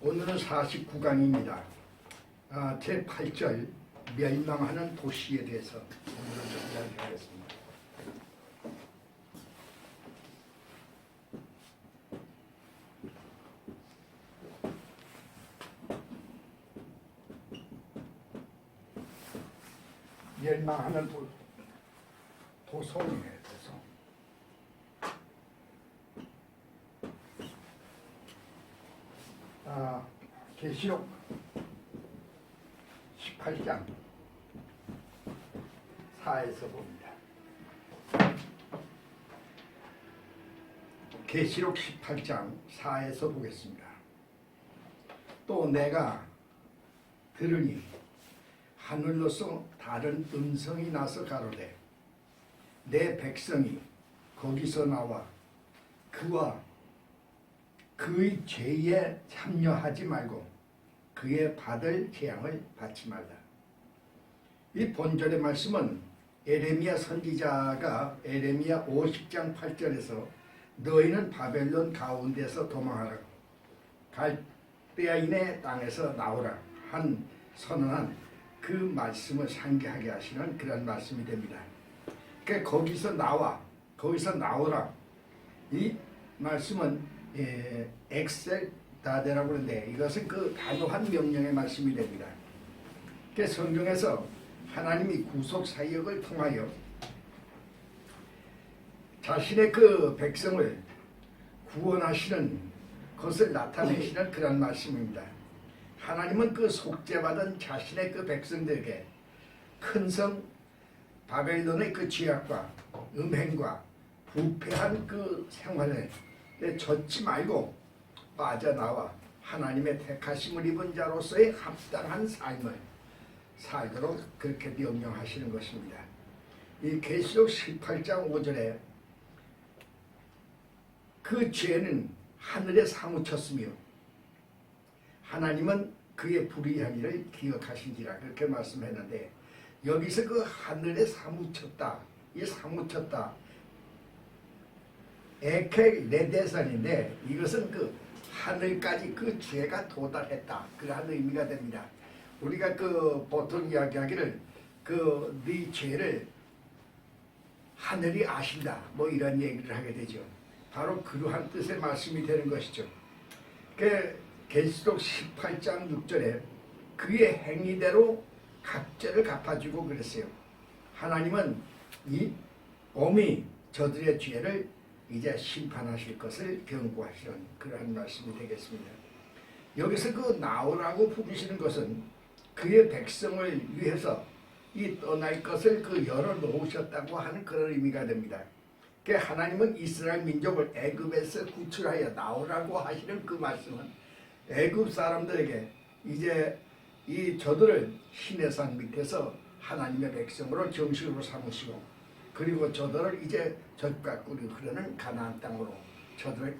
오늘은 49강입니다. 제8절 멸망하는 도시에 대해서 오늘은 좀 이야기하겠습니다. 멸망하는 도성에 대해서 계시록 18장 4에서 봅니다. 계시록 18장 4에서 보겠습니다. 또 내가 들으니 하늘로서 다른 음성이 나서 가로되 내 백성이 거기서 나와 그와 그의 죄에 참여하지 말고 그의 받을 재앙을 받지 말라. 이 본절의 말씀은 에레미야 선지자가 에레미야 50장 8절에서 너희는 바벨론 가운데서 도망하라 갈대아인의 땅에서 나오라 한 선언한 그 말씀을 상기하게 하시는 그런 말씀이 됩니다. 그러니까 거기서 나오라 이 말씀은 엑셀다데라고 하는데 이것은 그 단호한 명령의 말씀이 됩니다. 그래서 성경에서 하나님이 구속 사역을 통하여 자신의 그 백성을 구원하시는 것을 나타내시는 그런 말씀입니다. 하나님은 그 속죄받은 자신의 그 백성들에게 큰 성 바벨론의 그 죄악과 음행과 부패한 그 생활에 젖지 말고 빠져나와 하나님의 택하심을 입은 자로서의 합당한 삶을 살도록 그렇게 명령하시는 것입니다. 이 계시록 18장 5절에 그 죄는 하늘에 사무쳤으며 하나님은 그의 불의한 일을 기억하신지라 그렇게 말씀했는데 여기서 그 하늘에 사무쳤다 이 사무쳤다 에케레데산인데 이것은 그 하늘까지 그 죄가 도달했다 그러한 의미가 됩니다. 우리가 그 보통 이야기하기를 그 네 죄를 하늘이 아신다 뭐 이런 얘기를 하게 되죠. 바로 그러한 뜻의 말씀이 되는 것이죠. 그 계시록 18장 6절에 그의 행위대로 각죄를 갚아주고 그랬어요. 하나님은 이 엄히 저들의 죄를 이제 심판하실 것을 경고하시는 그러한 말씀이 되겠습니다. 여기서 그 나오라고 부르시는 것은 그의 백성을 위해서 이 떠날 것을 그 열어놓으셨다고 하는 그런 의미가 됩니다. 하나님은 이스라엘 민족을 애굽에서 구출하여 나오라고 하시는 그 말씀은 애굽 사람들에게 이제 이 저들을 시내산 밑에서 하나님의 백성으로 정식으로 삼으시고 그리고 저들을 이제 젖과 꿀이 흐르는 가나안 땅으로 저들을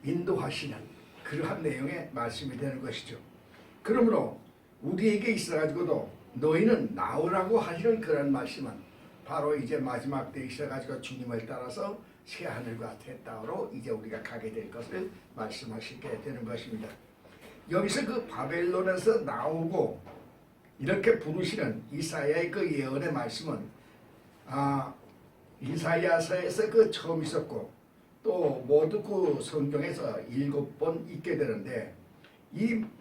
인도하시는 그러한 내용의 말씀이 되는 것이죠. 그러므로 우리에게 있어가지고도 너희는 나오라고 하시는 그런 말씀은 바로 이제 마지막 때에 있어가지고 주님을 따라서 새하늘과 새 땅으로 이제 우리가 가게 될 것을 말씀하시게 되는 것입니다. 여기서 그 바벨론에서 나오고 이렇게 부르시는 이사야의 그 예언의 말씀은 이사야서에서 그 처음 있었고 또 모두 그 성경에서 7번 있게 되는데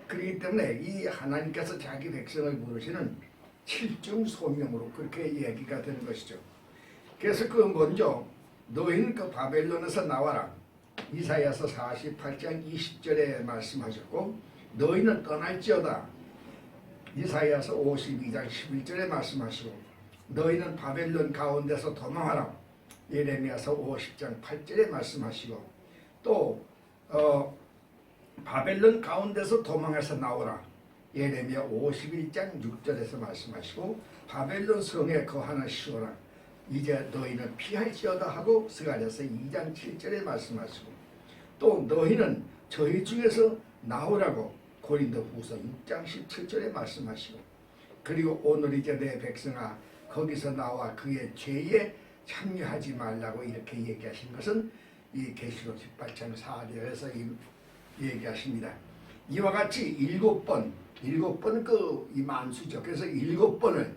그렇기 때문에 이 하나님께서 자기 백성을 부르시는 7중 소명으로 그렇게 얘기가 되는 것이죠. 그래서 그 먼저 너희는 그 바벨론에서 나와라 이사야서 48장 20절에 말씀하셨고 너희는 떠날지어다 이사야서 52장 11절에 말씀하시고 너희는 바벨론 가운데서 도망하라 예레미야서 50장 8절에 말씀하시고 또 바벨론 가운데서 도망해서 나오라 예레미야 51장 6절에서 말씀하시고 바벨론 성에 거하나 쉬어라 이제 너희는 피할지어다 하고 스가랴서 2장 7절에 말씀하시고 또 너희는 저희 중에서 나오라고 고린도후서 6장 17절에 말씀하시고 그리고 오늘 이제 내 백성아 거기서 나와 그의 죄에 참여하지 말라고 이렇게 얘기하신 것은 이 계시록 18장 4절에서 얘기하십니다. 이와 같이 일곱 번 그 이 만수죠. 그래서 일곱 번을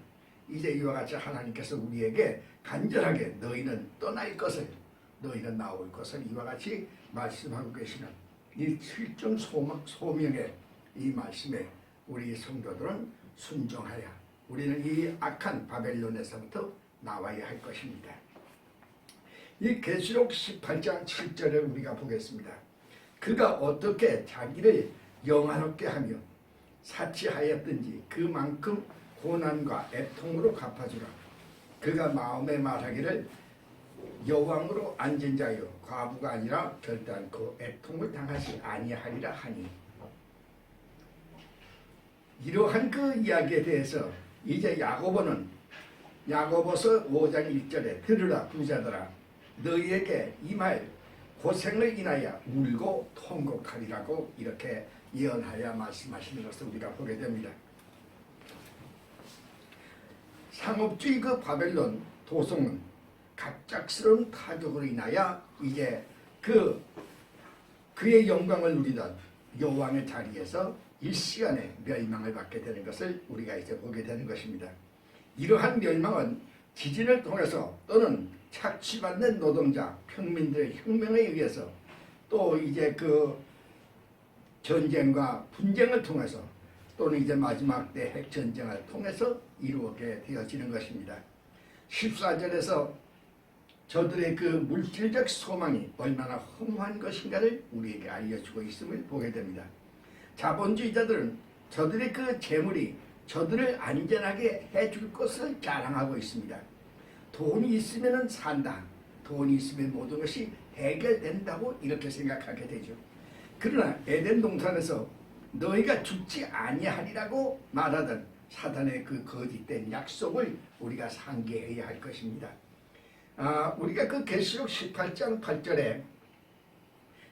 이제 이와 같이 하나님께서 우리에게 간절하게 너희는 떠날 것을, 너희는 나올 것을 이와 같이 말씀하고 계시는 이 7종 소명의 이 말씀에 우리 성도들은 순종하여 우리는 이 악한 바벨론에서부터 나와야 할 것입니다. 이 계시록 18장 7절에 우리가 보겠습니다. 그가 어떻게 자기를 영화롭게 하며 사치하였든지 그만큼 고난과 애통으로 갚아주라. 그가 마음에 말하기를 여왕으로 앉은 자여 과부가 아니라 결단코 애통을 당하지 아니하리라 하니, 이러한 그 이야기에 대해서 이제 야고보는 야고보서 5장 1절에 들으라 부자들아 너희에게 이 말 고생을 인하여 울고 통곡하리라고 이렇게 예언하여 말씀하시는 것을 우리가 보게 됩니다. 상업주의 그 바벨론 도성은 갑작스러운 타격으로 인하여 이제 그의 영광을 누리던 여왕의 자리에서 일시간에 멸망을 받게 되는 것을 우리가 이제 보게 되는 것입니다. 이러한 멸망은 지진을 통해서 또는 착취받는 노동자, 평민들의 혁명에 의해서 또 이제 그 전쟁과 분쟁을 통해서 또는 이제 마지막 때 핵전쟁을 통해서 이루어게 되어지는 것입니다. 14절에서 저들의 그 물질적 소망이 얼마나 허무한 것인가를 우리에게 알려주고 있음을 보게 됩니다. 자본주의자들은 저들의 그 재물이 저들을 안전하게 해줄 것을 자랑하고 있습니다. 돈이 있으면 산다. 돈이 있으면 모든 것이 해결된다고 이렇게 생각하게 되죠. 그러나 에덴 동산에서 너희가 죽지 아니하리라고 말하던 사단의 그 거짓된 약속을 우리가 상기해야 할 것입니다. 우리가 그 계시록 18장 8절에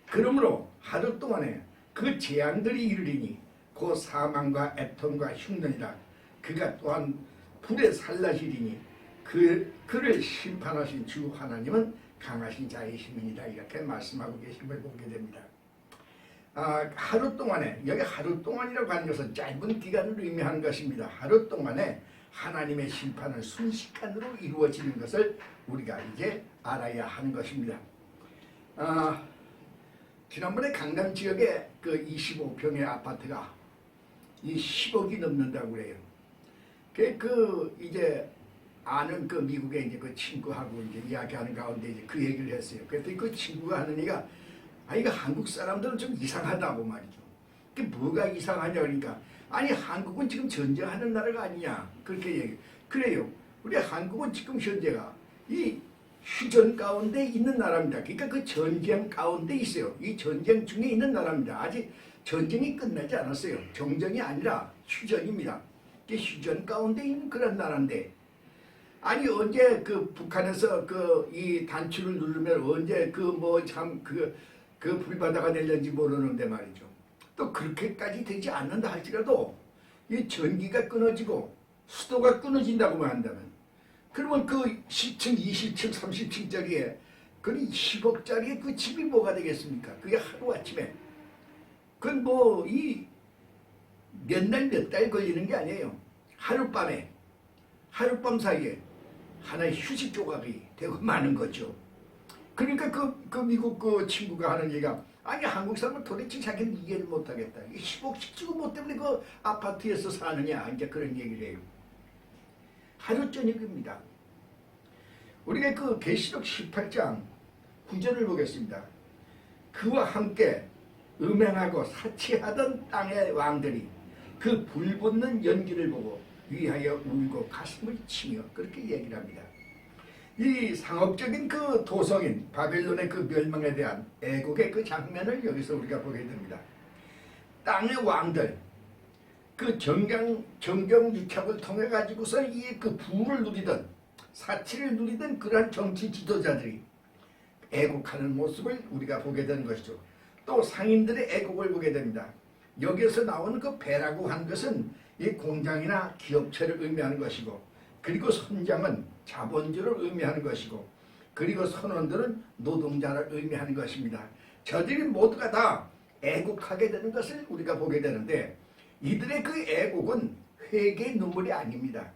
그러므로 하루 동안에 그 재앙들이 이르리니 그 사망과 애통과 흉년이라 그가 또한 불에 살라시리니 그를 심판하신 주 하나님은 강하신 자이심이니라 이렇게 말씀하고 계심을 보게 됩니다. 하루 동안에, 여기 하루 동안이라고 하는 것은 짧은 기간을 의미하는 것입니다. 하루 동안에 하나님의 심판은 순식간으로 이루어지는 것을 우리가 이제 알아야 하는 것입니다. 지난번에 강남 지역에 그 25평의 아파트가 이 10억이 넘는다고 그래요. 이제 아는 그 미국의 이제 그 친구하고 이제 이야기하는 가운데 이제 그 얘기를 했어요. 그랬더니 그 친구가 하는 얘기가 이거 한국 사람들은 좀 이상하다고 말이죠. 그게 뭐가 이상하냐 그러니까 아니 한국은 지금 전쟁하는 나라가 아니냐 그렇게 얘기. 그래요. 우리 한국은 지금 현재가 이 휴전 가운데 있는 나라입니다. 그러니까 그 전쟁 가운데 있어요. 이 전쟁 중에 있는 나라입니다. 아직 전쟁이 끝나지 않았어요. 정전이 아니라 휴전입니다. 이게 휴전 가운데 있는 그런 나라인데 아니 언제 그 북한에서 그 이 단추를 누르면 언제 그 불바다가 내렸는지 모르는데 말이죠. 또 그렇게까지 되지 않는다 할지라도 이 전기가 끊어지고 수도가 끊어진다고만 한다면 그러면 그 10층, 20층, 30층짜리에 그 10억짜리 그 집이 뭐가 되겠습니까? 그게 하루아침에 그건 뭐 이 몇 날 몇 달 걸리는 게 아니에요. 하룻밤 사이에 하나의 휴식 조각이 되고 마는 거죠. 그러니까 그 미국 그 친구가 하는 얘기가 아니 한국 사람은 도대체 자기는 이해를 못하겠다. 10억씩 주고 뭐 때문에 그 아파트에서 사느냐 이제 그런 얘기를 해요. 하루 저녁입니다. 우리가 그 계시록 18장 9절을 보겠습니다. 그와 함께 음행하고 사치하던 땅의 왕들이 그 불붙는 연기를 보고 위하여 울고 가슴을 치며 그렇게 얘기를 합니다. 이 상업적인 그 도성인 바벨론의 그 멸망에 대한 애국의 그 장면을 여기서 우리가 보게 됩니다. 땅의 왕들, 그 정경유착을 통해 가지고서 이 그 부를 누리던 사치를 누리던 그러한 정치 지도자들이 애국하는 모습을 우리가 보게 되는 것이죠. 또 상인들의 애국을 보게 됩니다. 여기에서 나오는 그 배라고 한 것은 이 공장이나 기업체를 의미하는 것이고 그리고 선장은 자본주를 의미하는 것이고 그리고 선원들은 노동자를 의미하는 것입니다. 저들이 모두가 다 애국하게 되는 것을 우리가 보게 되는데, 이들의 그 애국은 회개의 눈물이 아닙니다.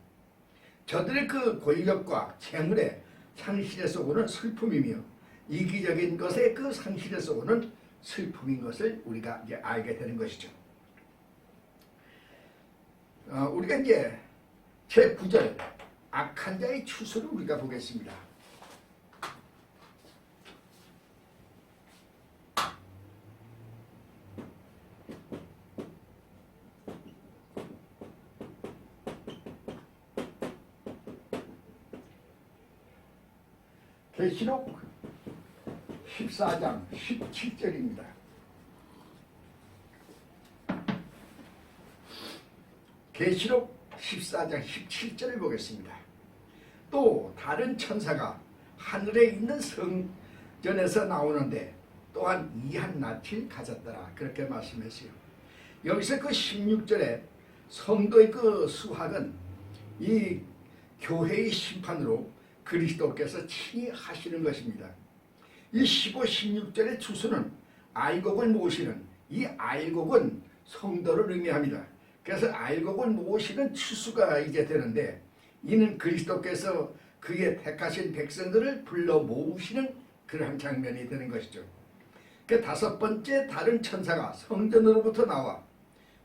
저들의 그 권력과 재물의 상실에서 오는 슬픔이며 이기적인 것의 그 상실에서 오는 슬픔인 것을 우리가 이제 알게 되는 것이죠. 우리가 이제 제9절 악한 자의 추수를 우리가 보겠습니다. 계시록 14장 17절입니다. 계시록 14장 17절을 보겠습니다. 또 다른 천사가 하늘에 있는 성전에서 나오는데 또한 이한 낯을 가졌더라. 그렇게 말씀했어요. 여기서 그 16절에 성도의 그 수학은 이 교회의 심판으로 그리스도께서 친히 하시는 것입니다. 이 15, 16절의 추수는 알곡을 모으시는, 이 알곡은 성도를 의미합니다. 그래서 알곡을 모으시는 추수가 이제 되는데, 이는 그리스도께서 그의 택하신 백성들을 불러 모으시는 그러한 장면이 되는 것이죠. 그 다섯 번째 다른 천사가 성전으로부터 나와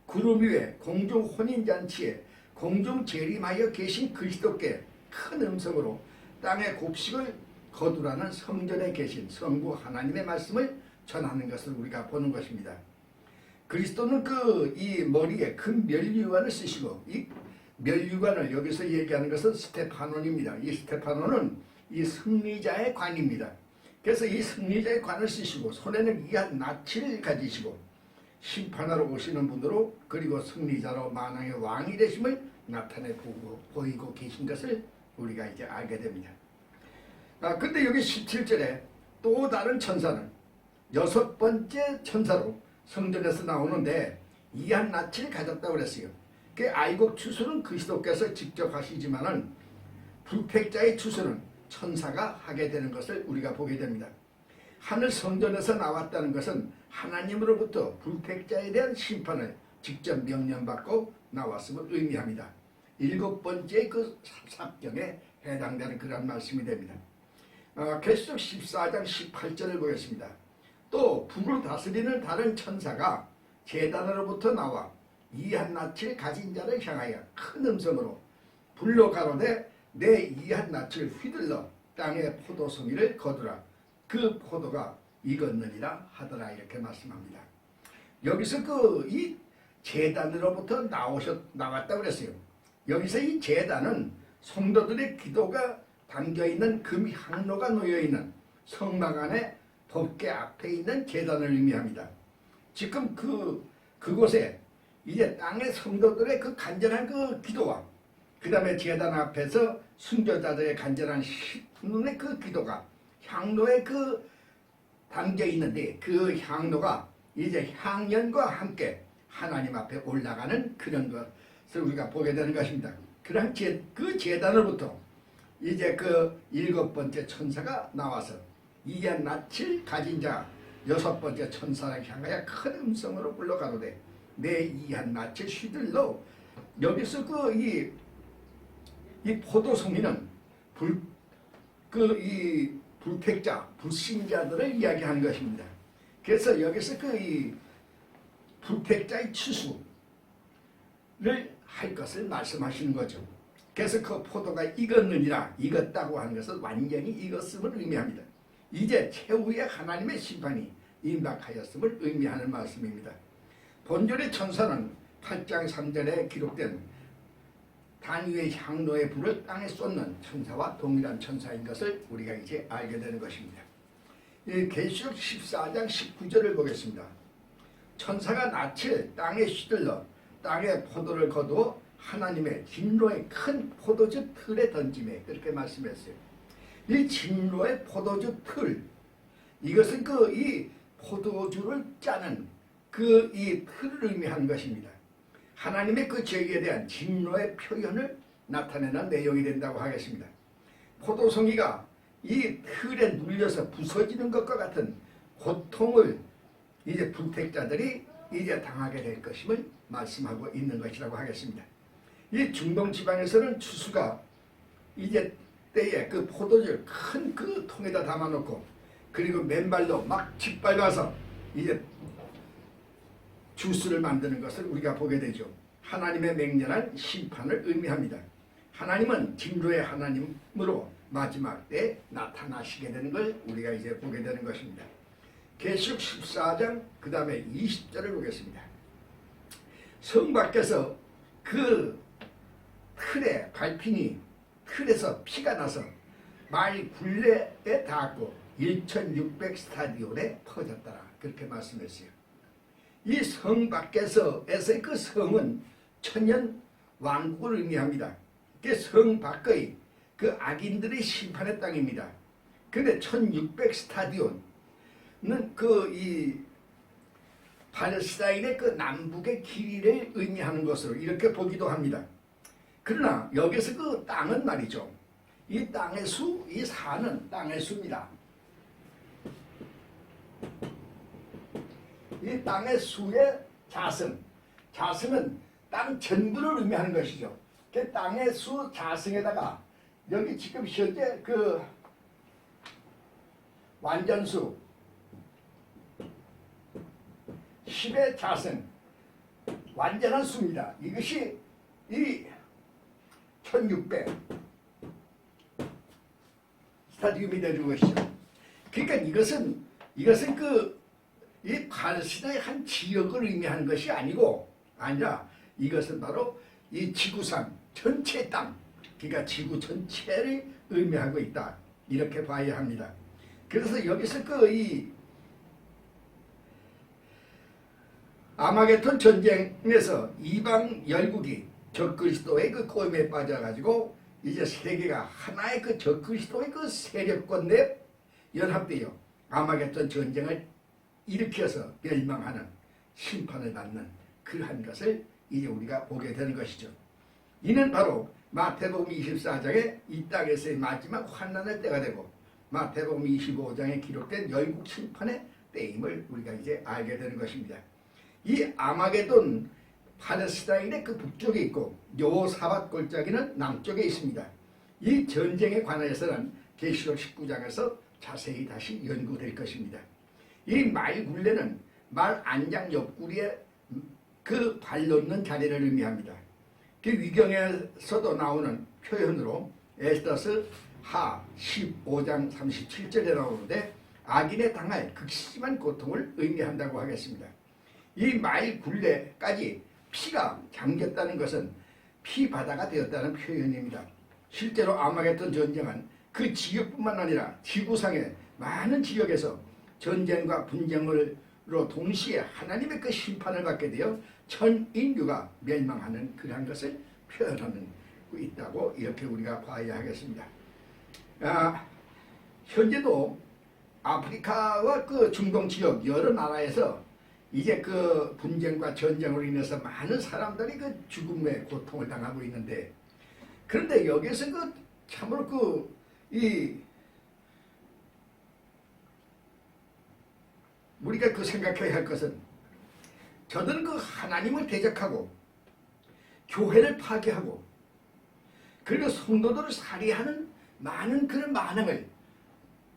구름 위에 공중 혼인잔치에 공중 재림하여 계신 그리스도께 큰 음성으로 땅의 곡식을 거두라는 성전에 계신 성부 하나님의 말씀을 전하는 것을 우리가 보는 것입니다. 그리스도는 이 머리에 큰 면류관을 쓰시고, 이 면류관을 여기서 얘기하는 것은 스테파논입니다. 이 스테파논은 이 승리자의 관입니다. 그래서 이 승리자의 관을 쓰시고 손에는 이한 낯을 가지시고 심판하러 오시는 분으로, 그리고 승리자로 만왕의 왕이 되심을 나타내 보이고 계신 것을 우리가 이제 알게 됩니다. 근데 여기 17절에 또 다른 천사는 여섯 번째 천사로 성전에서 나오는데 이한 낯을 가졌다고 그랬어요. 그 알곡 추수는 그리스도께서 직접 하시지만은 불택자의 추수는 천사가 하게 되는 것을 우리가 보게 됩니다. 하늘 성전에서 나왔다는 것은 하나님으로부터 불택자에 대한 심판을 직접 명령받고 나왔음을 의미합니다. 일곱 번째 그 삽경에 해당되는 그런 말씀이 됩니다. 계시록 14장 18절을 보겠습니다. 또 불을 다스리는 다른 천사가 제단으로부터 나와 이한 낯을 가진 자를 향하여 큰 음성으로 불러 가로되 내 이한 낯을 휘둘러 땅의 포도송이를 거두라. 그 포도가 익었느니라 하더라. 이렇게 말씀합니다. 여기서 이 제단으로부터 나왔다고 그랬어요. 여기서 이 제단은 성도들의 기도가 담겨있는 금 향로가 놓여있는 성막 안에 법궤 앞에 있는 제단을 의미합니다. 지금 그곳에 이제 땅의 성도들의 그 간절한 그 기도와 그 다음에 제단 앞에서 순교자들의 간절한 신의 그 기도가 향로에 담겨 있는데, 그 향로가 이제 향연과 함께 하나님 앞에 올라가는 그런 것을 우리가 보게 되는 것입니다. 그런 그 제단으로부터 이제 그 일곱 번째 천사가 나와서 이한 낯을 가진 자 여섯 번째 천사를 향하여 큰 음성으로 불러가로되 내 이한 낯을 휘둘러. 여기서 이 포도송이는 이 불택자, 불신자들을 이야기하는 것입니다. 그래서 여기서 이 불택자의 추수를 할 것을 말씀하시는 거죠. 그래서 그 포도가 익었느니라, 익었다고 하는 것은 완전히 익었음을 의미합니다. 이제 최후의 하나님의 심판이 임박하였음을 의미하는 말씀입니다. 본절의 천사는 8장 3절에 기록된 단위의 향로의 불을 땅에 쏟는 천사와 동일한 천사인 것을 우리가 이제 알게 되는 것입니다. 계시록 14장 19절을 보겠습니다. 천사가 낯을 땅에 휘둘러 땅에 포도를 거두어 하나님의 진로의 큰 포도주 틀에 던짐에, 그렇게 말씀했어요. 이 진로의 포도주 틀, 이것은 이 포도주를 짜는 이 틀을 의미하는 것입니다. 하나님의 그 죄에 대한 진노의 표현을 나타내는 내용이 된다고 하겠습니다. 포도송이가 이 틀에 눌려서 부서지는 것과 같은 고통을 이제 불택자들이 이제 당하게 될 것임을 말씀하고 있는 것이라고 하겠습니다. 이 중동 지방에서는 추수가 이제 때에 그 포도주를 큰 그 통에다 담아놓고 그리고 맨발로 막 짓밟아서 이제 주스를 만드는 것을 우리가 보게 되죠. 하나님의 맹렬한 심판을 의미합니다. 하나님은 진로의 하나님으로 마지막 때 나타나시게 되는 걸 우리가 이제 보게 되는 것입니다. 계시록 14장 그 다음에 20절을 보겠습니다. 성 밖에서 그 틀에 밟히니 틀에서 피가 나서 말 굴레에 닿았고 1600 스타디온에 퍼졌더라. 그렇게 말씀했어요. 이 성 밖에서의 그 성은 천년 왕국을 의미합니다. 그 성 밖의 그 악인들의 심판의 땅입니다. 근데 1600 스타디온은 그 이 팔레스타인의 그 남북의 길이를 의미하는 것으로 이렇게 보기도 합니다. 그러나 여기서 그 땅은 말이죠. 이 땅의 수, 이 산은 땅의 수입니다. 이 땅의 수의 자승, 자승은 땅 전부를 의미하는 것이죠. 그 땅의 수 자승에다가 여기 지금 현재 그 완전수 10의 자승, 완전한 수입니다. 이것이 이 1600 스타디움이 되는 것이죠. 그러니까 이것은 그 이 팔레스타인의 한 지역을 의미하는 것이 아니라 이것은 바로 이 지구상 전체 땅, 그러니까 지구 전체를 의미하고 있다. 이렇게 봐야 합니다. 그래서 여기서 그 이 아마겟돈 전쟁에서 이방 열국이 적그리스도의 그 꼬임에 빠져가지고 이제 세계가 하나의 그 적그리스도의 그 세력과 내 연합되어 아마겟돈 전쟁을 일으켜서 멸망하는 심판을 받는 그러한 것을 이제 우리가 보게 되는 것이죠. 이는 바로 마태복음 24장에 이 땅에서의 마지막 환난의 때가 되고 마태복음 25장에 기록된 열국 심판의 때임을 우리가 이제 알게 되는 것입니다. 이 아마겟돈 팔레스타인의 그 북쪽에 있고 여호사밧 골짜기는 남쪽에 있습니다. 이 전쟁에 관하여서는 계시록 19장에서 자세히 다시 연구될 것입니다. 이 말 굴레는 말 안장 옆구리에 그 발 놓는 자리를 의미합니다. 그 위경에서도 나오는 표현으로 에스더스 하 15장 37절에 나오는데 악인에 당할 극심한 고통을 의미한다고 하겠습니다. 이 말 굴레까지 피가 잠겼다는 것은 피바다가 되었다는 표현입니다. 실제로 아마겟돈 전쟁은 그 지역뿐만 아니라 지구상의 많은 지역에서 전쟁과 분쟁으로 동시에 하나님의 그 심판을 받게 되어 전 인류가 멸망하는 그러한 것을 표현하고 있다고 이렇게 우리가 봐야 하겠습니다. 현재도 아프리카와 그 중동 지역 여러 나라에서 이제 그 분쟁과 전쟁으로 인해서 많은 사람들이 그 죽음의 고통을 당하고 있는데, 그런데 여기서 그 참으로 우리가 그 생각해야 할 것은 저들은 그 하나님을 대적하고 교회를 파괴하고 그리고 성도들을 살해하는 많은 그런 만행을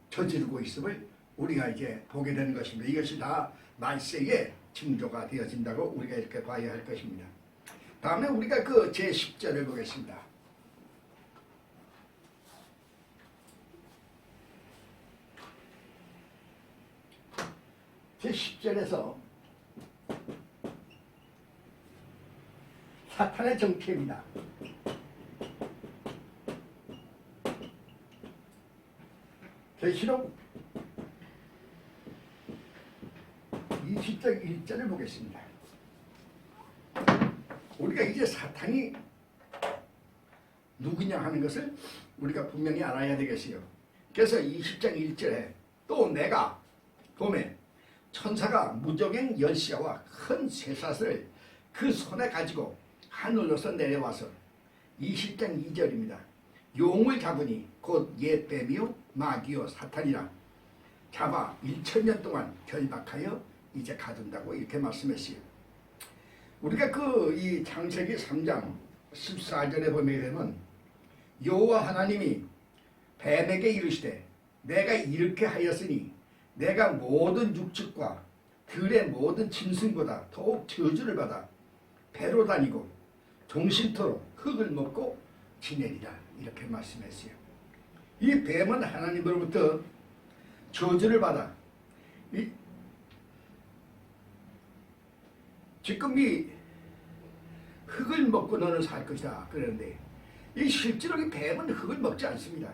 저지르고 있음을 우리가 이제 보게 되는 것입니다. 이것이 다 말세의 징조가 되어진다고 우리가 이렇게 봐야 할 것입니다. 다음에 우리가 그 제10절을 보겠습니다. 제10절에서 사탄의 정체입니다. 계시록 20장 1절을 보겠습니다. 우리가 이제 사탄이 누구냐 하는 것을 우리가 분명히 알아야 되겠어요. 그래서 20장 1절에 또 내가 봄에 천사가 무적행 열시아와 큰 쇠사슬을 그 손에 가지고 하늘로서 내려와서 20장 2절입니다. 용을 잡으니 곧 옛 뱀이요 마귀요 사탄이라 잡아 1000년 동안 결박하여 이제 가둔다고 이렇게 말씀했어요. 우리가 이 창세기 3장 14절에 보게 되면 여호와 하나님이 뱀에게 이르시되 내가 이렇게 하였으니 내가 모든 육축과 들의 모든 짐승보다 더욱 저주를 받아 배로 다니고 종신토록 흙을 먹고 지내리라 이렇게 말씀했어요. 이 뱀은 하나님으로부터 저주를 받아 지금 이 흙을 먹고 너는 살 것이다 그러는데 이 실제로 이 뱀은 흙을 먹지 않습니다.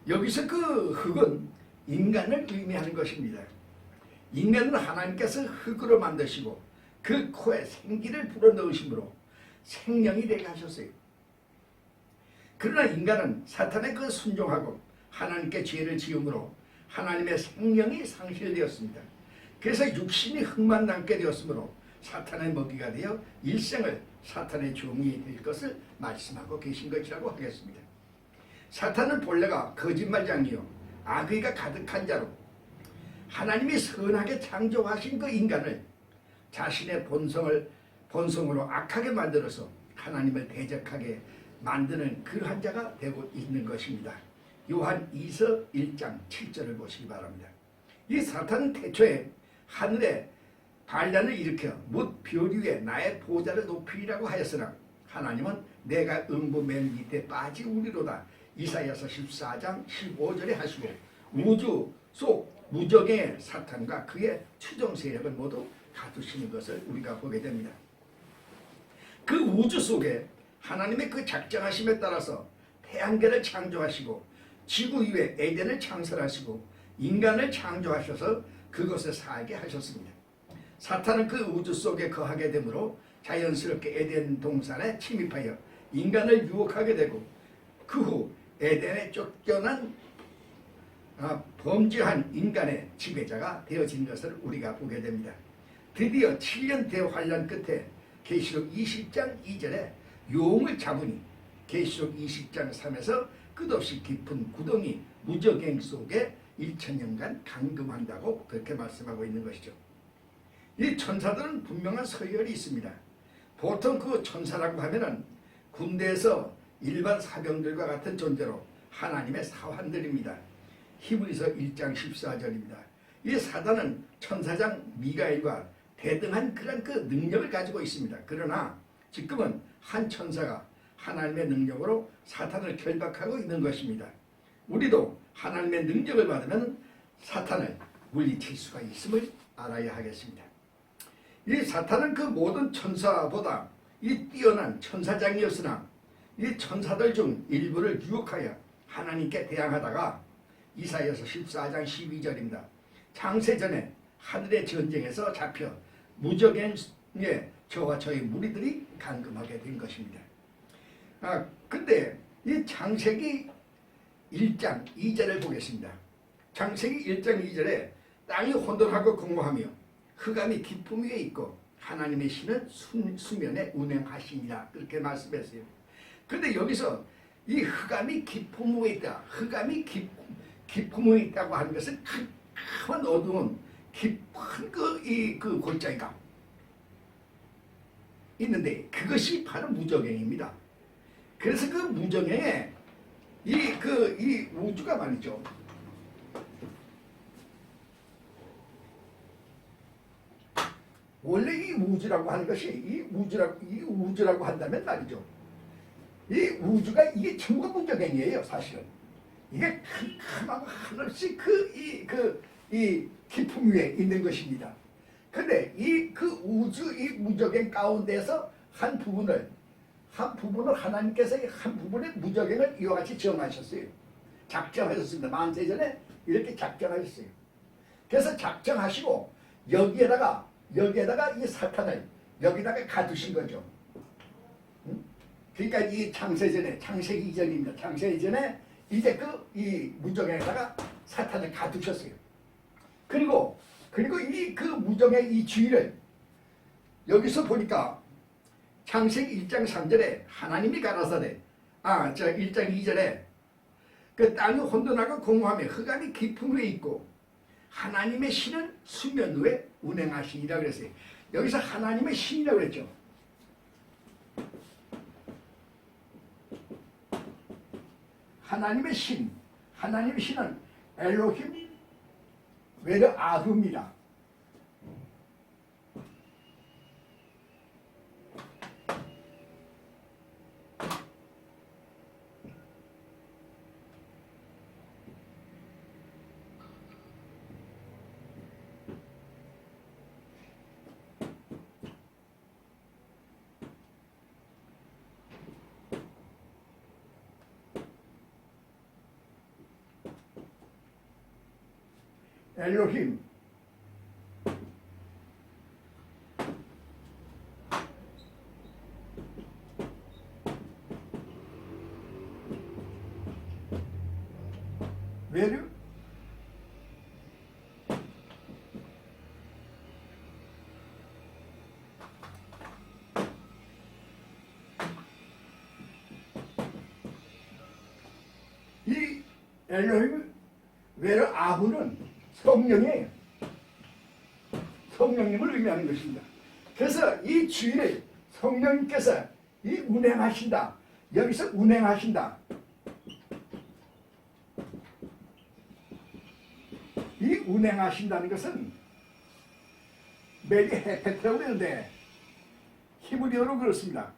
여기서 그 흙은 인간을 의미하는 것입니다. 인간은 하나님께서 흙으로 만드시고 그 코에 생기를 불어넣으심으로 생명이 되게 하셨어요. 그러나 인간은 사탄의 그 순종하고 하나님께 죄를 지음으로 하나님의 생명이 상실되었습니다. 그래서 육신이 흙만 남게 되었으므로 사탄의 먹이가 되어 일생을 사탄의 종이 될 것을 말씀하고 계신 것이라고 하겠습니다. 사탄은 본래가 거짓말장이요 악의가 가득한 자로 하나님이 선하게 창조하신 그 인간을 자신의 본성으로 악하게 만들어서 하나님을 대적하게 만드는 그러한 자가 되고 있는 것입니다. 요한 2서 1장 7절을 보시기 바랍니다. 이 사탄은 태초에 하늘에 반란을 일으켜 뭇 별 위에 나의 보좌를 높이리라고 하였으나 하나님은 내가 음부 맨 밑에 빠지우리로다 이사야서 14장 15절에 하시고 우주 속 무적의 사탄과 그의 추종 세력을 모두 가두시는 것을 우리가 보게 됩니다. 그 우주 속에 하나님의 그 작정하심에 따라서 태양계를 창조하시고 지구 위에 에덴을 창설하시고 인간을 창조하셔서 그것에 살게 하셨습니다. 사탄은 그 우주 속에 거하게 되므로 자연스럽게 에덴 동산에 침입하여 인간을 유혹하게 되고 그 후 에덴에 쫓겨난 범죄한 인간의 지배자가 되어진 것을 우리가 보게 됩니다. 드디어 7년 대환란 끝에 계시록 20장 2절에 용을 잡으니 계시록 20장 3에서 끝없이 깊은 구덩이 무저갱 속에 1000년간 감금한다고 그렇게 말씀하고 있는 것이죠. 이 천사들은 분명한 서열이 있습니다. 보통 그 천사라고 하면은 군대에서 일반 사병들과 같은 존재로 하나님의 사환들입니다. 히브리서 1장 14절입니다. 이 사단은 천사장 미가엘과 대등한 그런 그 능력을 가지고 있습니다. 그러나 지금은 한 천사가 하나님의 능력으로 사탄을 결박하고 있는 것입니다. 우리도 하나님의 능력을 받으면 사탄을 물리칠 수가 있음을 알아야 하겠습니다. 이 사탄은 그 모든 천사보다 이 뛰어난 천사장이었으나 이 천사들 중 일부를 유혹하여 하나님께 대항하다가 이사야서 14장 12절입니다. 창세전에 하늘의 전쟁에서 잡혀 무저갱에 저와 저의 무리들이 감금하게 된 것입니다. 근데 이 창세기 1장 2절을 보겠습니다. 창세기 1장 2절에 땅이 혼돈하고 공고하며 흑암이 깊음 위에 있고 하나님의 신은 수면에 운행하시니라 그렇게 말씀했어요. 그런데 여기서 이 흑암이 깊음 위에 있다. 흑암이 깊음 위에 있다고 하는 것은 큰 어두운 깊은 그 골짜기가 있는데 그것이 바로 무저갱입니다. 그래서 그 무저갱에 이 우주가 말이죠. 원래 이 우주라고 하는 것이 이 우주라고 한다면 말이죠. 이 우주가 이게 전부 무저갱이에요, 사실은. 이게 캄캄하고 한없이 이 깊음 위에 있는 것입니다. 근데 그 우주 이 무저갱 가운데서 한 부분을 하나님께서 한 부분의 무저갱을 이와 같이 정하셨어요. 작정하셨습니다. 만세전에 이렇게 작정하셨어요. 그래서 작정하시고 여기에다가 이 사탄을 여기다가 가두신 거죠. 그러니까 이 창세전에 창세기 이전입니다. 창세기 이전에 이제 이 무저갱에다가 사탄을 가두셨어요. 그리고 이 그 무저갱의 이 주위를 여기서 보니까 창세기 1장 3절에 하나님이 가라사대 1장 2절에 그 땅이 혼돈하고 공허하며 흑암이 깊은 위에 있고 하나님의 신은 수면 위에 운행하시니라 그랬어요. 여기서 하나님의 신이라고 그랬죠. 하나님의 신, 하나님의 신은 엘로힘 외르 아흐입니다. 엘로힘 외르 이 엘로힘 외르 아흐는 성령이에요. 성령님을 의미하는 것입니다. 그래서 이 주일을 성령님께서 이 운행하신다. 여기서 운행하신다. 이 운행하신다는 것은 메리 헤페트라고 그러는데 히브리어로 그렇습니다.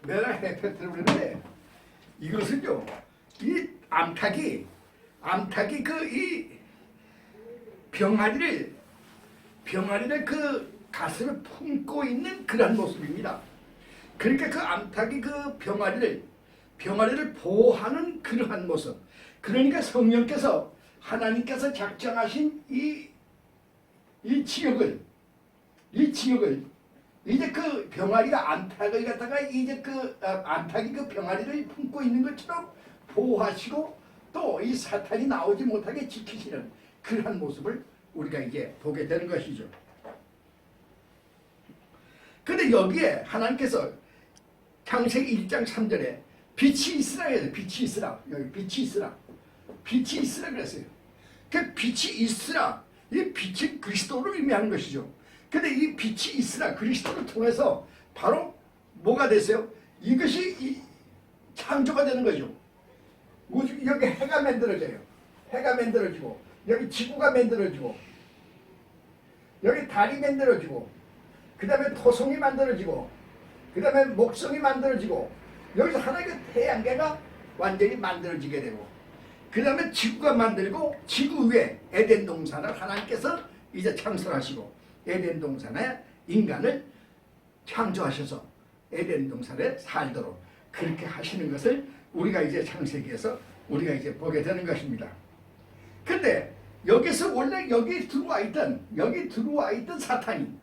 메라 헤페트라고 그러는데 이것은요, 이 암탉이 그 이 병아리를 그 가슴에 품고 있는 그런 모습입니다. 그러니까 그 암탉이 그 병아리를 보호하는 그러한 모습. 그러니까 성령께서 하나님께서 작정하신 이 지역을 이제 그 병아리가 암탉을 갖다가 이제 그 암탉이 그 병아리를 품고 있는 것처럼 보호하시고 또 이 사탄이 나오지 못하게 지키시는 그러한 모습을 우리가 이제 보게 되는 것이죠. 근데 여기에 하나님께서 창세기 1장 3절에 빛이 있으라 해서 빛이 있으라, 여기 빛이 있으라 그랬어요. 그 빛이 있으라, 이 빛이 그리스도를 의미하는 것이죠. 근데 이 빛이 있으라 그리스도를 통해서 바로 뭐가 됐어요? 이것이 창조가 되는 거죠. 여기 해가 만들어져요. 해가 만들어지고 여기 지구가 만들어지고 여기 달이 만들어지고 그 다음에 토성이 만들어지고 그 다음에 목성이 만들어지고 여기서 하나의 태양계가 완전히 만들어지게 되고 그 다음에 지구가 만들고 지구 위에 에덴 동산을 하나님께서 이제 창설하시고 에덴 동산에 인간을 창조하셔서 에덴 동산에 살도록 그렇게 하시는 것을 우리가 이제 창세기에서 우리가 이제 보게 되는 것입니다. 근데 여기서 원래 여기 들어와 있던 사탄이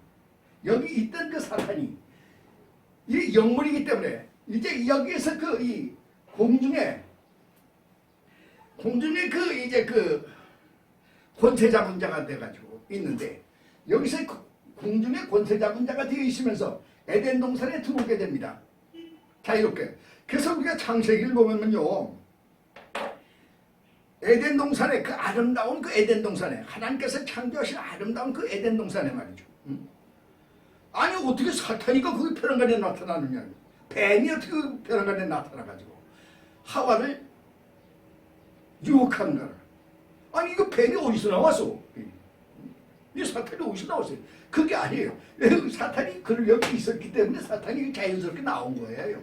여기 있던 그 사탄이 이 영물이기 때문에 이제 여기에서 그 이 공중에 그 이제 그 권세 잡은 자가 돼가지고 있는데 여기서 공중에 권세 잡은 자가 되어 있으면서 에덴 동산에 들어오게 됩니다. 자유롭게. 그래서 우리가 창세기를 보면요, 에덴 동산에 그 아름다운 그 에덴 동산에 하나님께서 창조하신 아름다운 그 에덴 동산에 말이죠. 아니 어떻게 사탄이가 거기 벼랑간에 나타나느냐? 뱀이 어떻게 벼랑간에 나타나가지고 하와를 유혹하는가? 아니 이거 뱀이 어디서 나왔어? 이 사탄이 어디서 나왔어요? 그게 아니에요. 사탄이 여기 있었기 때문에 사탄이 자연스럽게 나온 거예요.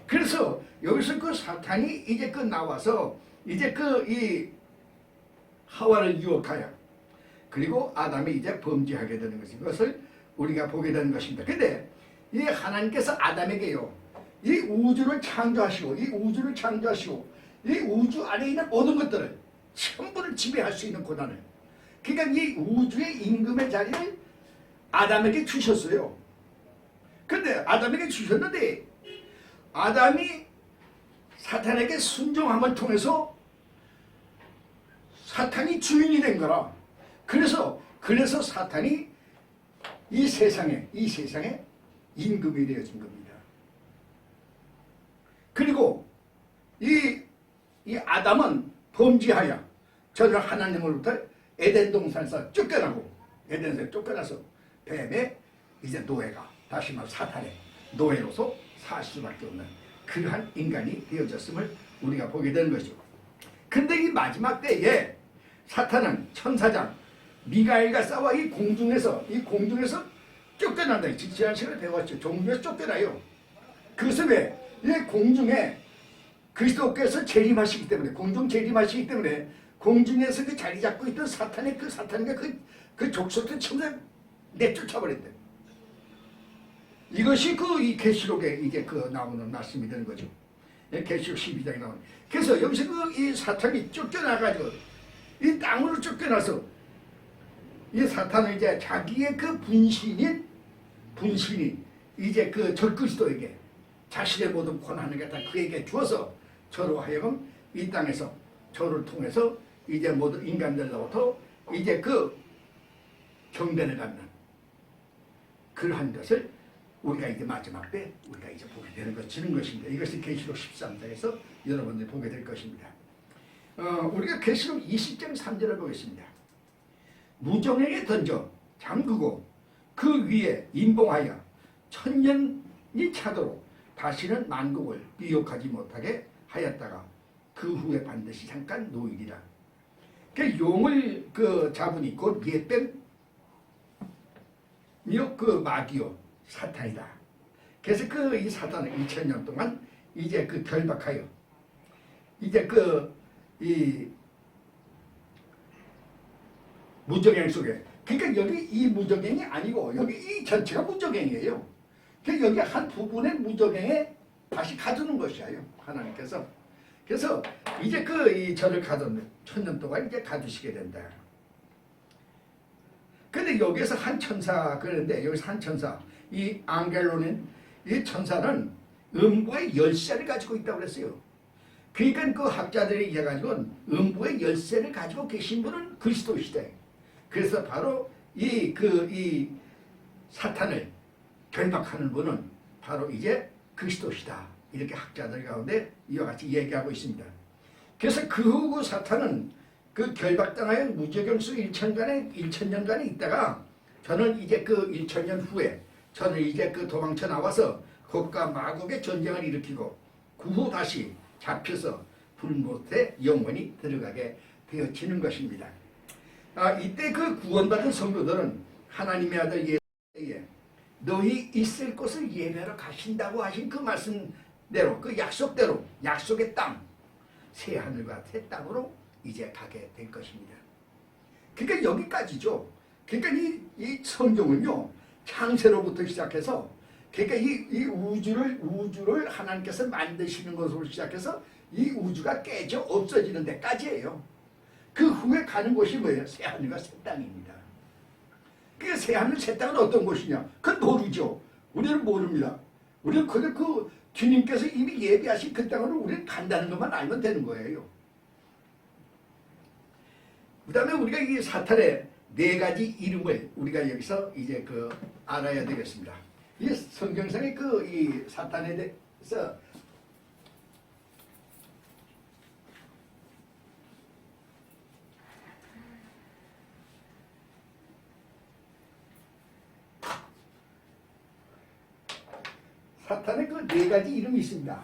그래서 여기서 그 사탄이 이제 그 나와서 이제 그 이 하와를 유혹하여 그리고 아담이 이제 범죄하게 되는 것을 우리가 보게 되는 것입니다. 근데 이 하나님께서 아담에게요, 이 우주를 창조하시고 이 우주 안에 있는 모든 것들을 전부를 지배할 수 있는 권한을, 그러니까 이 우주의 임금의 자리를 아담에게 주셨어요. 근데 아담에게 주셨는데 아담이 사탄에게 순종함을 통해서 사탄이 주인이 된 거라. 그래서 사탄이 이 세상에 임금이 되어진 겁니다. 그리고 이 아담은 범죄하여 저를 하나님으로부터 에덴 동산에서 쫓겨나고, 에덴에서 쫓겨나서 뱀의 이제 노예가, 다시 말해 사탄의 노예로서 살 수밖에 없는 그러한 인간이 되어졌음을 우리가 보게 되는 것이죠. 근데 이 마지막 때에 사탄은 천사장 미가엘과 싸워 이 공중에서 쫓겨난다. 지난 시간에 배웠죠. 종중에서 쫓겨나요. 그것은 왜? 이 공중에 그리스도께서 재림하시기 때문에, 공중 재림하시기 때문에 공중에서 그 자리 잡고 있던 사탄과 그 족속들 전부 다 내쫓아버렸대. 이것이 이 계시록에 이제 나오는 말씀이 되는 거죠. 계시록 12장에 나오는. 그래서 여기서 이 사탄이 쫓겨나가지고 이 땅으로 쫓겨나서 이 사탄은 이제 자기의 그 분신이 이제 적그리스도에게 자신의 모든 권한을 갖다 그에게 주어서 저로 하여금 이 땅에서 저를 통해서 이제 모든 인간들로부터 이제 경배를 갖는 그러한 것을 우리가 이제 마지막 때 우리가 이제 보게 되는 것이는 것입니다. 이것이 계시록 13장에서 여러분들이 보게 될 것입니다. 우리가 계시록 20장 3절을 보겠습니다. 무정에게 던져 잠그고 그 위에 임봉하여 천년이 차도록 다시는 만국을 미혹하지 못하게 하였다가 그 후에 반드시 잠깐 놓이리라. 그 용을 잡으니 곧 옛뱀이요 마귀요 사탄이다. 그래서 이 사탄은 2000년 동안 이제 결박하여 이제 이 무적행 속에, 그러니까 여기 이 무적행이 아니고 여기 이 전체가 무적행이에요. 그러니까 여기 한 부분의 무적행에 다시 가두는 것이에요, 하나님께서. 그래서 이제 이 저를 가두는 1000년 동안 이제 가두시게 된다. 근데 여기서 한 천사, 그런데 여기서 한 천사, 이 앙겔로는, 이 천사는 음부의 열쇠를 가지고 있다고 그랬어요. 그러니까 학자들이 이해가지고는 음부의 열쇠를 가지고 계신 분은 그리스도시대. 그래서 바로 이 사탄을 결박하는 분은 바로 이제 그리스도시다. 이렇게 학자들 가운데 이와 같이 얘기하고 있습니다. 그래서 그 후 사탄은 결박당하여 무적영 속 1000년간에 있다가 저는 이제 1000년 후에 저는 이제 도망쳐 나와서 곡과 마곡의 전쟁을 일으키고 그 후 다시 잡혀서 불못에 영원히 들어가게 되어지는 것입니다. 이때 구원받은 성도들은 하나님의 아들 예수에 너희 있을 곳을 예배하러 가신다고 하신 그 말씀대로, 그 약속대로, 약속의 땅, 새 하늘과 새 땅으로 이제 가게 될 것입니다. 그러니까 여기까지죠. 그러니까 이 성경은요, 창세로부터 시작해서, 그러니까 이 우주를 하나님께서 만드시는 것으로 시작해서 이 우주가 깨져 없어지는 데까지예요. 그 후에 가는 곳이 뭐예요? 새 하늘과 새 땅입니다. 그 새 하늘 새 땅은 어떤 곳이냐? 그건 모르죠. 우리는 모릅니다. 우리는 주님께서 이미 예비하신 그 땅으로 우리는 간다는 것만 알면 되는 거예요. 그 다음에 우리가 이 사탄의 4가지 이름을 우리가 여기서 이제 알아야 되겠습니다. 이 성경상의 이 사탄에 대해서 사탄의 4가지 이름이 있습니다.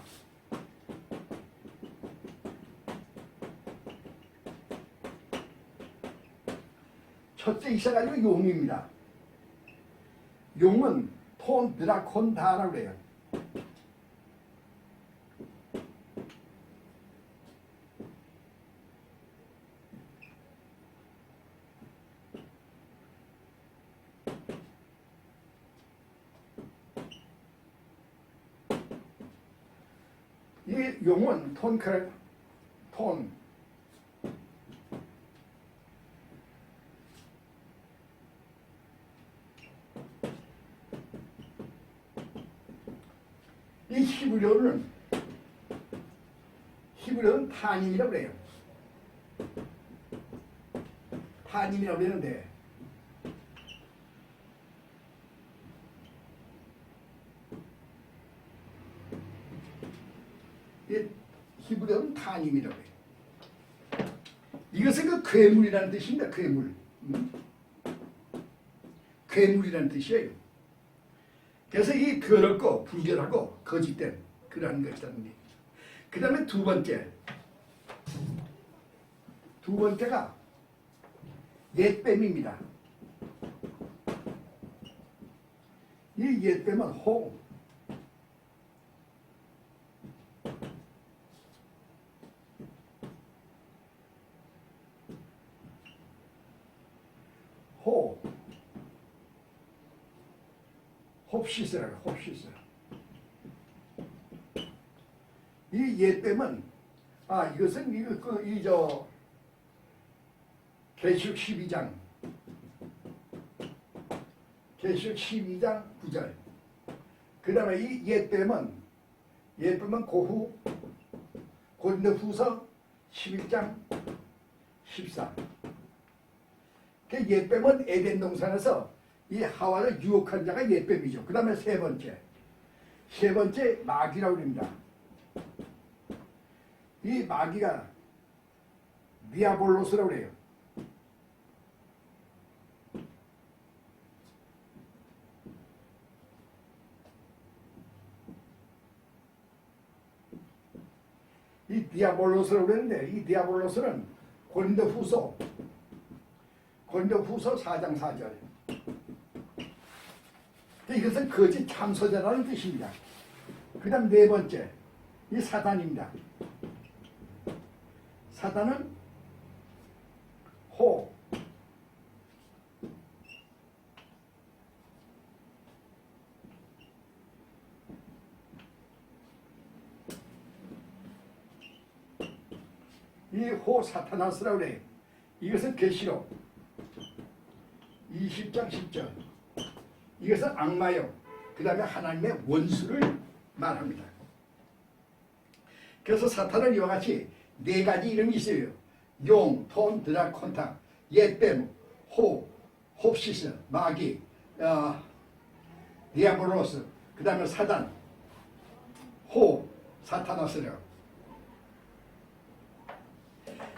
첫째 있어가지고 용입니다. 용은 톤 드라콘다라고 그래요. 이 용은 톤, 이 히브리어는 타님이라고 그래요. 타님이라고 그러는데 이 히브리어는 타님이라고 해요. 이것은 그 괴물이라는 뜻입니다. 괴물. 괴물이라는 뜻이에요. 그래서 이 더럽고 불결하고 거짓된 그러한 것이라는 얘기죠. 그 다음에 두 번째가 옛뱀입니다. 이 옛뱀은 홉시스라고 홉시스. 이 옛뱀은 이것은 계시록 12장 9절. 그 다음에 이 옛뱀은 고후 고린도후서 11장 14. 그 옛뱀은 에덴 동산에서 이 하와를 유혹한 자가 옛뱀이죠. 그 다음에 세 번째 마귀라고 합니다. 이 마귀가 디아볼로스라고 해요. 이 디아볼로스라고 그랬는데 이 디아볼로스는 고린도후서 4장 4절. 이것은 거짓 참소자라는 뜻입니다. 그 다음 네 번째 이 사단입니다. 사단은 사타나스라고 그래요. 이것은 계시록 20장 10절. 이것은 악마요. 그 다음에 하나님의 원수를 말합니다. 그래서 사탄은 이와 같이 네 가지 이름이 있어요. 용, 톤, 드라콘타, 옛뱀, 홉시스, 마귀, 디아볼로스, 그 다음에 사단, 사타나스라고.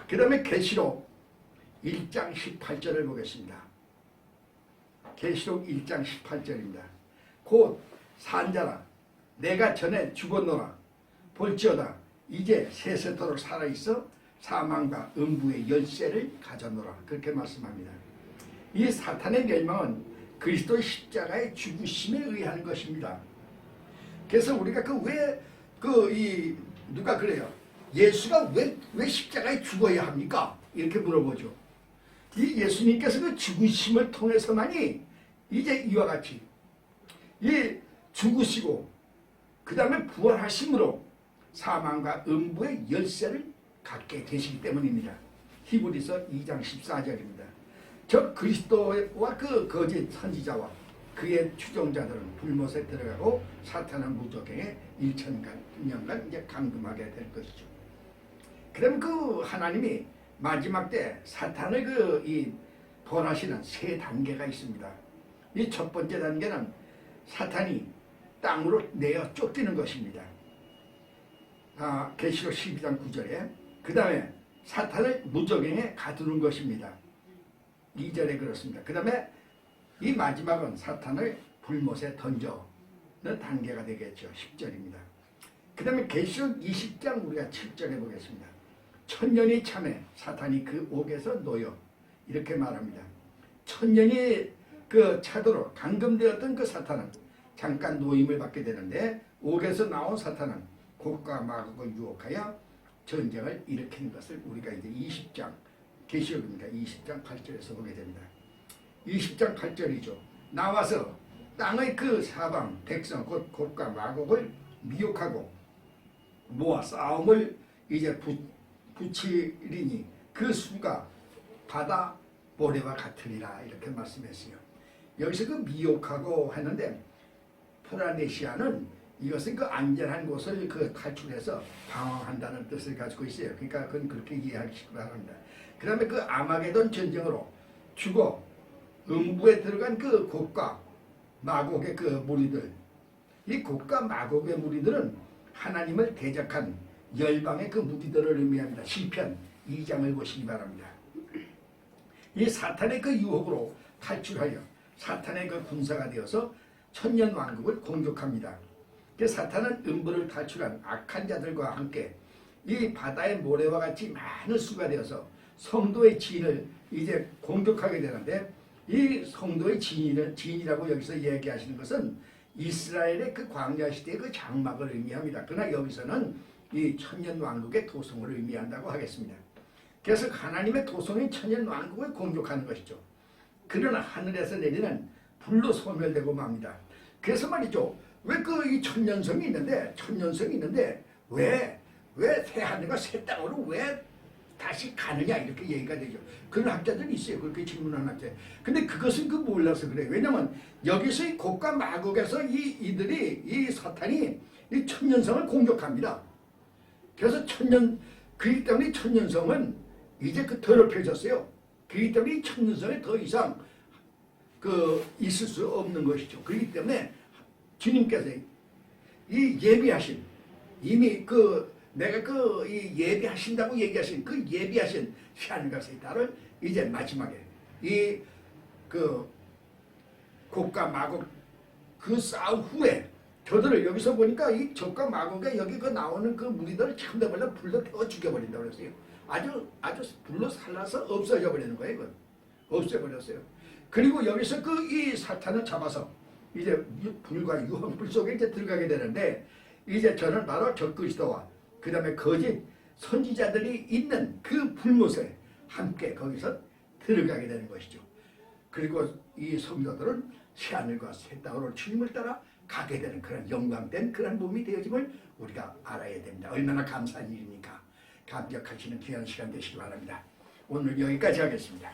그 다음에 계시록 1장 18절을 보겠습니다. 계시록 1장 18절입니다. 곧 산자라 내가 전에 죽었노라 볼지어다 이제 세세토록 살아있어 사망과 음부의 열쇠를 가졌노라. 그렇게 말씀합니다. 이 사탄의 멸망은 그리스도의 십자가의 죽으심에 의한 것입니다. 그래서 우리가 누가 그래요? 예수가 왜 십자가에 죽어야 합니까? 이렇게 물어보죠. 이 예수님께서 그 죽으심을 통해서만이 이제 이와 같이 이 죽으시고 그 다음에 부활하심으로 사망과 음부의 열쇠를 갖게 되시기 때문입니다. 히브리서 2장 14절입니다. 저 그리스도와 그 거짓 선지자와 그의 추종자들은 불못에 들어가고 사탄은 무적행에 1000년간 이제 감금하게 될 것이죠. 그럼 그 하나님이 마지막 때 사탄을 벌하시는 세 단계가 있습니다. 이 첫 번째 단계는 사탄이 땅으로 내어 쫓기는 것입니다. 계시록 12장 9절에 그 다음에 사탄을 무적행에 가두는 것입니다. 2절에 그렇습니다. 그 다음에 이 마지막은 사탄을 불못에 던져는 단계가 되겠죠. 10절입니다. 그 다음에 계시록 20장 우리가 7절에 보겠습니다. 천년이 참에 사탄이 그 옥에서 놓여 이렇게 말합니다. 천년이 차도록 감금되었던 그 사탄은 잠깐 노임을 받게 되는데 옥에서 나온 사탄은 곡과 마곡을 유혹하여 전쟁을 일으키는 것을 우리가 이제 20장 계시록입니다. 20장 8절에서 보게 됩니다. 20장 8절이죠. 나와서 땅의 그 사방 백성 곧 곡과 마곡을 미혹하고 모아 싸움을 이제 붙이리니 그 수가 바다 모래와 같으리라 이렇게 말씀했어요. 여기서 그 미혹하고 하는데 포라네시아는 이것은 그 안전한 곳을 그 탈출해서 방황한다는 뜻을 가지고 있어요. 그러니까 그건 그렇게 이해하시기 바랍니다. 그 다음에 그 아마게돈 전쟁으로 죽어 음부에 들어간 그 곡과 마곡의 그 무리들, 이 곡과 마곡의 무리들은 하나님을 대적한 열방의 그 무리들을 의미합니다. 시편 2장을 보시기 바랍니다. 이 사탄의 그 유혹으로 탈출하여 사탄의 그 군사가 되어서 천년 왕국을 공격합니다. 그 사탄은 음부를 탈출한 악한 자들과 함께 이 바다의 모래와 같이 많은 수가 되어서 성도의 지인을 이제 공격하게 되는데, 이 성도의 지인이라고 여기서 얘기하시는 것은 이스라엘의 그 광야 시대의 그 장막을 의미합니다. 그러나 여기서는 이 천년 왕국의 도성을 의미한다고 하겠습니다. 그래서 하나님의 도성인 천년 왕국을 공격하는 것이죠. 그러나 하늘에서 내리는 불로 소멸되고 맙니다. 그래서 말이죠. 왜 그 이 천년성이 있는데 왜 새 하늘과 새 땅으로 왜 다시 가느냐 이렇게 얘기가 되죠. 그런 학자들이 있어요. 그렇게 질문하는 학자. 근데 그것은 그 몰라서 그래요. 왜냐면 여기서 이 곡과 마곡에서 이 사탄이 이 천년성을 공격합니다. 그래서 그렇기 때문에 천년성은 이제 그 더럽혀졌어요. 그렇기 때문에 이 천년성에 더 이상 있을 수 없는 것이죠. 그렇기 때문에 주님께서 이 예비하신, 이미 내가 이 예비하신다고 얘기하신 그 예비하신 새하늘과 새 땅을 이제 마지막에 곡과 마곡 그 싸움 후에 저들을 여기서 보니까 이 적과 마곡에 여기 나오는 그 무리들을 전부 다 불로 태워 죽여버린다고 그랬어요. 아주 불로 살라서 없어져 버리는 거예요. 이건 없애버렸어요. 그리고 여기서 이 사탄을 잡아서 이제 불과 유황불 속에 이제 들어가게 되는데, 이제 저는 바로 적그리스도와 그 다음에 거짓 선지자들이 있는 그 불못에 함께 거기서 들어가게 되는 것이죠. 그리고 이 성도들은 새하늘과 새 땅으로 주님을 따라 가게 되는 그런 영광된 그런 몸이 되어짐을 우리가 알아야 됩니다. 얼마나 감사한 일입니까? 감격하시는 귀한 시간 되시기 바랍니다. 오늘 여기까지 하겠습니다.